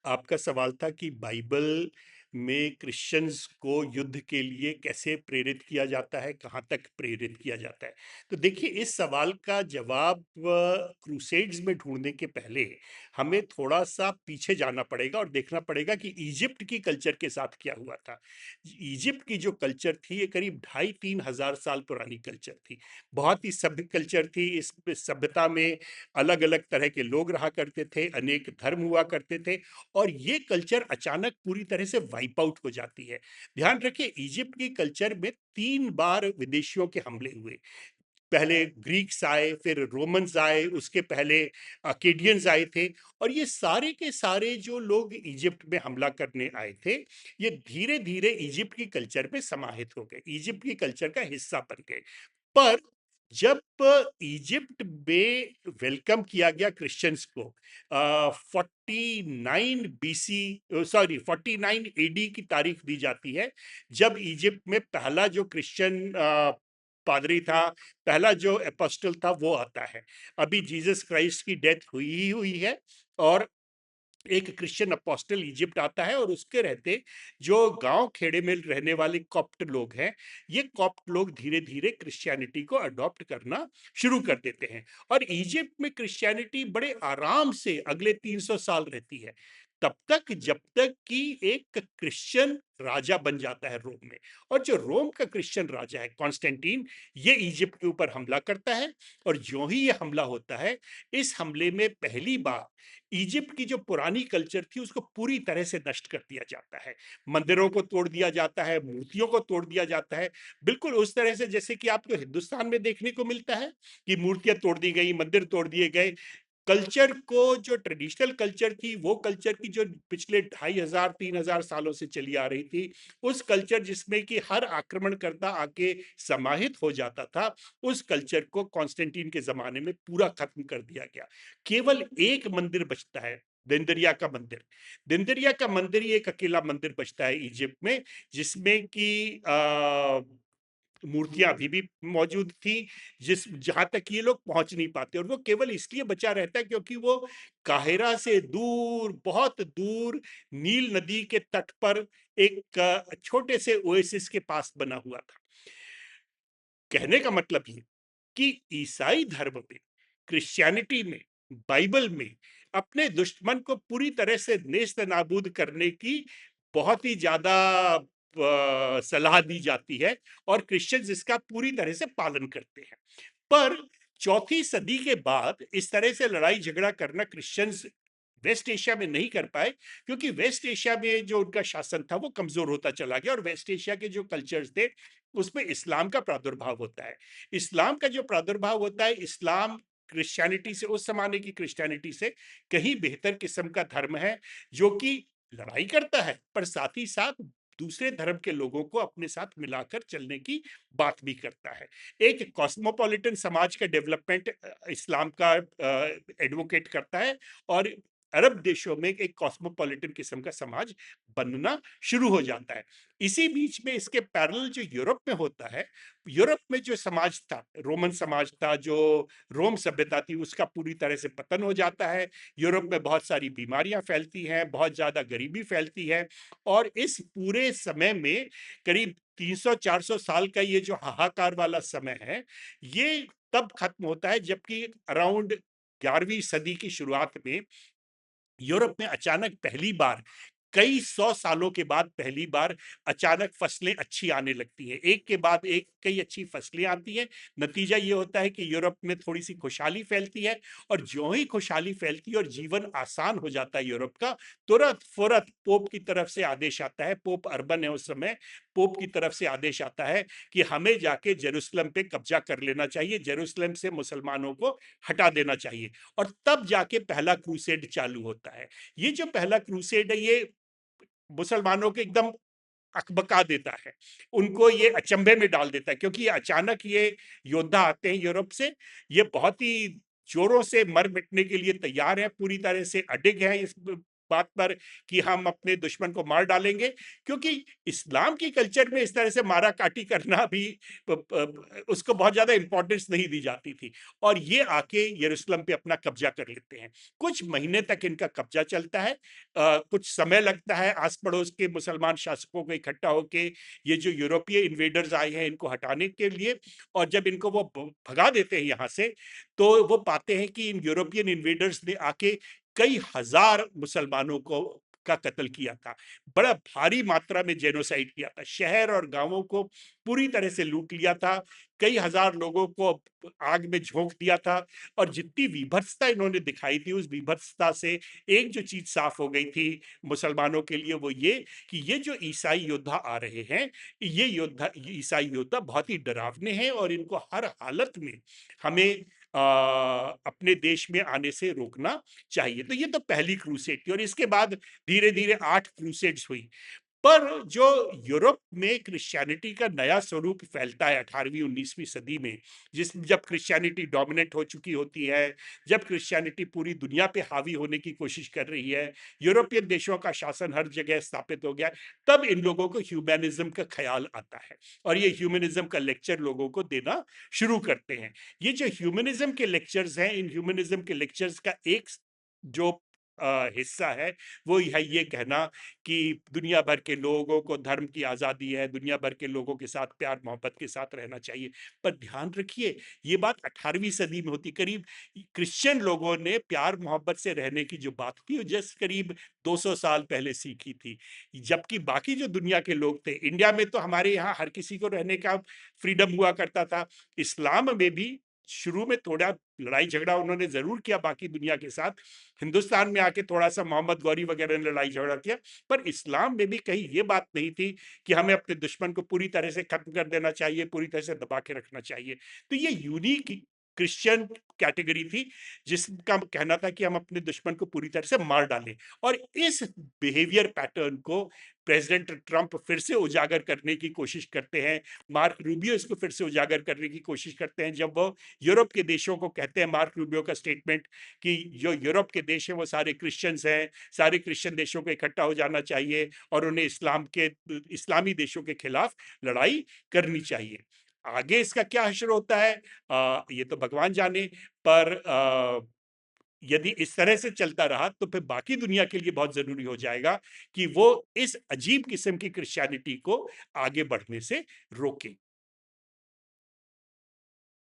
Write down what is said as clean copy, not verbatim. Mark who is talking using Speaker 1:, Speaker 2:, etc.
Speaker 1: आपका सवाल था कि बाइबल में क्रिश्चियंस को युद्ध के लिए कैसे प्रेरित किया जाता है, कहाँ तक प्रेरित किया जाता है। तो देखिए, इस सवाल का जवाब क्रूसेड्स में ढूंढने के पहले हमें थोड़ा सा पीछे जाना पड़ेगा और देखना पड़ेगा कि इजिप्ट की कल्चर के साथ क्या हुआ था। इजिप्ट की जो कल्चर थी, ये करीब 2,500-3,000 साल पुरानी कल्चर थी। बहुत ही सभ्य कल्चर थी। इस सभ्यता में अलग अलग तरह के लोग रहा करते थे, अनेक धर्म हुआ करते थे, और ये कल्चर अचानक पूरी तरह से वाइप आउट हो जाती है। ध्यान रखिए, इजिप्ट की कल्चर में 3 बार विदेशियों के हमले हुए। पहले ग्रीक्स आए, फिर रोमन्स आए, उसके पहले अकेडियंस आए थे। और ये सारे के सारे जो लोग इजिप्ट में हमला करने आए थे, ये धीरे धीरे इजिप्ट की कल्चर में समाहित हो गए, इजिप्ट की कल्चर का हिस्सा बन गए। पर जब इजिप्ट में वेलकम किया गया क्रिश्चियंस को, 49 BC, सॉरी 49 AD की तारीख दी जाती है, जब इजिप्ट में पहला जो क्रिश्चियन पादरी था, पहला जो अपोस्टल था, वो आता है। अभी जीसस क्राइस्ट की डेथ हुई ही हुई है, और एक क्रिश्चियन अपोस्टल इजिप्ट आता है, और उसके रहते जो गांव खेड़े में रहने वाले कॉप्ट लोग हैं, ये कॉप्ट लोग धीरे धीरे क्रिश्चियनिटी को अडॉप्ट करना शुरू कर देते हैं। और इजिप्ट में क्रिश्चियनिटी बड़े आराम से अगले 300 साल रहती है, तब तक जब तक कि एक क्रिश्चियन राजा बन जाता है रोम में। और जो रोम का क्रिश्चियन राजा है कॉन्स्टेंटीन, ये इजिप्ट के ऊपर हमला करता है। और जो ही ये हमला होता है, इस हमले में पहली बार इजिप्ट की जो पुरानी कल्चर थी, उसको पूरी तरह से नष्ट कर दिया जाता है। मंदिरों को तोड़ दिया जाता है, मूर्तियों को तोड़ दिया जाता है, बिल्कुल उस तरह से जैसे कि आपको हिंदुस्तान में देखने को मिलता है कि मूर्तियां तोड़ दी गई, मंदिर तोड़ दिए गए। कल्चर को, जो ट्रेडिशनल कल्चर थी, वो कल्चर की जो पिछले 2,500-3,000 सालों से चली आ रही थी, उस कल्चर जिसमें कि हर आक्रमणकर्ता आके समाहित हो जाता था, उस कल्चर को कॉन्स्टेंटीन के जमाने में पूरा खत्म कर दिया गया। केवल एक मंदिर बचता है, दिनदरिया का मंदिर। दिनदरिया का मंदिर ही एक अकेला मंदिर बचता है इजिप्ट में, जिसमें कि मूर्तियां अभी भी मौजूद थी, जिस जहां तक ये लोग पहुंच नहीं पाते। और वो केवल इसलिए बचा रहता है क्योंकि वो काहिरा से दूर, बहुत दूर, नील नदी के तट पर एक छोटे से ओएसिस के पास बना हुआ था। कहने का मतलब ये कि ईसाई धर्म में, क्रिश्चियनिटी में, बाइबल में अपने दुश्मन को पूरी तरह से नेस्त नाबूद करने की बहुत ही ज्यादा सलाह दी जाती है, और क्रिश्चियंस इसका पूरी तरह से पालन करते हैं। पर चौथी सदी के बाद इस तरह से लड़ाई झगड़ा करना क्रिश्चियंस वेस्ट एशिया में नहीं कर पाए, क्योंकि वेस्ट एशिया में जो उनका शासन था वो कमजोर होता चला गया, और वेस्ट एशिया के जो कल्चर्स थे उसमें इस्लाम का प्रादुर्भाव होता है। इस्लाम का जो प्रादुर्भाव होता है, इस्लाम क्रिश्चियनिटी से, उस जमाने की क्रिश्चियनिटी से कहीं बेहतर किस्म का धर्म है, जो कि लड़ाई करता है पर साथ ही साथ दूसरे धर्म के लोगों को अपने साथ मिलाकर चलने की बात भी करता है। एक कॉस्मोपॉलिटन समाज का डेवलपमेंट इस्लाम का एडवोकेट करता है, और अरब देशों में एक कॉस्मोपॉलिटन किस्म का समाज बनना शुरू हो जाता है। इसी बीच में इसके पैरेलल जो यूरोप में होता है, यूरोप में जो समाज था, रोमन समाज था, जो रोम सभ्यता थी, उसका पूरी तरह से पतन हो जाता है। यूरोप में बहुत सारी बीमारियां फैलती हैं, बहुत ज्यादा गरीबी फैलती है। और इस पूरे समय में करीब 300-400 साल का ये जो हाहाकार वाला समय है, ये तब खत्म होता है जबकि अराउंड 11वीं सदी की शुरुआत में यूरोप में अचानक पहली बार, कई 100 सालों के बाद पहली बार अचानक फसलें अच्छी आने लगती हैं। एक के बाद एक कई अच्छी फसलें आती हैं। नतीजा ये होता है कि यूरोप में थोड़ी सी खुशहाली फैलती है, और जो ही खुशहाली फैलती है और जीवन आसान हो जाता है यूरोप का, तुरंत फुरत पोप की तरफ से आदेश आता है, पोप अर्बन है उस समय, पोप की तरफ से आदेश आता है कि हमें जाके जेरूशलेम पे कब्जा कर लेना चाहिए, जेरूशलेम से मुसलमानों को हटा देना चाहिए। और तब जाके पहला क्रूसेड चालू होता है। ये जो पहला क्रूसेड है, ये मुसलमानों को एकदम अकबका देता है, उनको ये अचंभे में डाल देता है, क्योंकि ये अचानक ये योद्धा आते हैं यूरोप से। ये बहुत ही जोरों से मर मिटने के लिए तैयार है, पूरी तरह से अडिग है इस बात पर कि हम अपने दुश्मन को मार डालेंगे, क्योंकि इस्लाम की कल्चर में इस तरह से मारा-काटी करना भी उसको बहुत ज़्यादा इम्पोर्टेंस नहीं दी जाती थी। और ये आके यरूशलेम पे अपना कब्जा कर लेते हैं। कुछ महीने तक इनका कब्जा चलता है। कुछ समय लगता है आस-पड़ोस के मुसलमान शासकों को इकट्ठा होके ये जो यूरोपीय इन्वेडर्स आए हैं इनको हटाने के लिए, और जब इनको वो भगा देते हैं यहाँ से, तो वो पाते हैं कि इन यूरोपियन इन्वेडर्स ने आके कई हजार मुसलमानों को का कत्ल किया था। बड़ा भारी मात्रा में जेनोसाइड किया था। शहर और गांवों को पूरी तरह से लूट लिया था। कई हजार लोगों को आग में झोंक दिया था। और जितनी विभत्सता इन्होंने दिखाई थी, उस विभत्सता से एक जो चीज साफ हो गई थी मुसलमानों के लिए, वो ये कि ये जो ईसाई योद्धा आ रहे हैं, ये ईसाई योद्धा बहुत ही डरावने हैं और इनको हर हालत में हमें अपने देश में आने से रोकना चाहिए। तो ये तो पहली क्रूसेड थी, और इसके बाद धीरे धीरे 8 क्रूसेड्स हुई। पर जो यूरोप में क्रिश्चियनिटी का नया स्वरूप फैलता है 18वीं 19वीं सदी में, जिस जब क्रिश्चियनिटी डोमिनेट हो चुकी होती है, जब क्रिश्चियनिटी पूरी दुनिया पे हावी होने की कोशिश कर रही है, यूरोपियन देशों का शासन हर जगह स्थापित हो गया, तब इन लोगों को ह्यूमैनिज्म का ख्याल आता है और ये ह्यूमैनिज्म का लेक्चर लोगों को देना शुरू करते हैं। ये जो ह्यूमैनिज्म के लेक्चर्स हैं, इन ह्यूमैनिज्म के लेक्चर्स का एक जो हिस्सा है, वो है ये कहना कि दुनिया भर के लोगों को धर्म की आज़ादी है, दुनिया भर के लोगों के साथ प्यार मोहब्बत के साथ रहना चाहिए। पर ध्यान रखिए, ये बात 18वीं सदी में होती। करीब क्रिश्चियन लोगों ने प्यार मोहब्बत से रहने की जो बात थी, वो जस्ट करीब 200 साल पहले सीखी थी। जबकि बाकी जो दुनिया के लोग थे, इंडिया में तो हमारे यहाँ हर किसी को रहने का फ्रीडम हुआ करता था। इस्लाम में भी शुरू में थोड़ा लड़ाई झगड़ा उन्होंने ज़रूर किया बाकी दुनिया के साथ। हिंदुस्तान में आके थोड़ा-सा मोहम्मद गौरी वगैरह ने लड़ाई झगड़ा किया, पर इस्लाम में भी कहीं ये बात नहीं थी कि हमें अपने दुश्मन को पूरी तरह से खत्म कर देना चाहिए, पूरी तरह से दबा के रखना चाहिए। तो ये यूनिक क्रिश्चियन कैटेगरी थी, जिसका कहना था कि हम अपने दुश्मन को पूरी तरह से मार डालें। और इस बिहेवियर पैटर्न को प्रेसिडेंट ट्रंप फिर से उजागर करने की कोशिश करते हैं। मार्क रूबियो इसको फिर से उजागर करने की कोशिश करते हैं, जब वो यूरोप के देशों को कहते हैं, मार्क रूबियो का स्टेटमेंट कि जो यूरोप के देश हैं वो सारे क्रिश्चियंस हैं, सारे क्रिश्चियन देशों को इकट्ठा हो जाना चाहिए और उन्हें इस्लामी देशों के खिलाफ लड़ाई करनी चाहिए। आगे इसका क्या हश्र होता है, ये तो भगवान जाने। पर यदि इस तरह से चलता रहा तो फिर बाकी दुनिया के लिए बहुत जरूरी हो जाएगा कि वो इस अजीब किस्म की क्रिश्चियनिटी को आगे बढ़ने से रोके।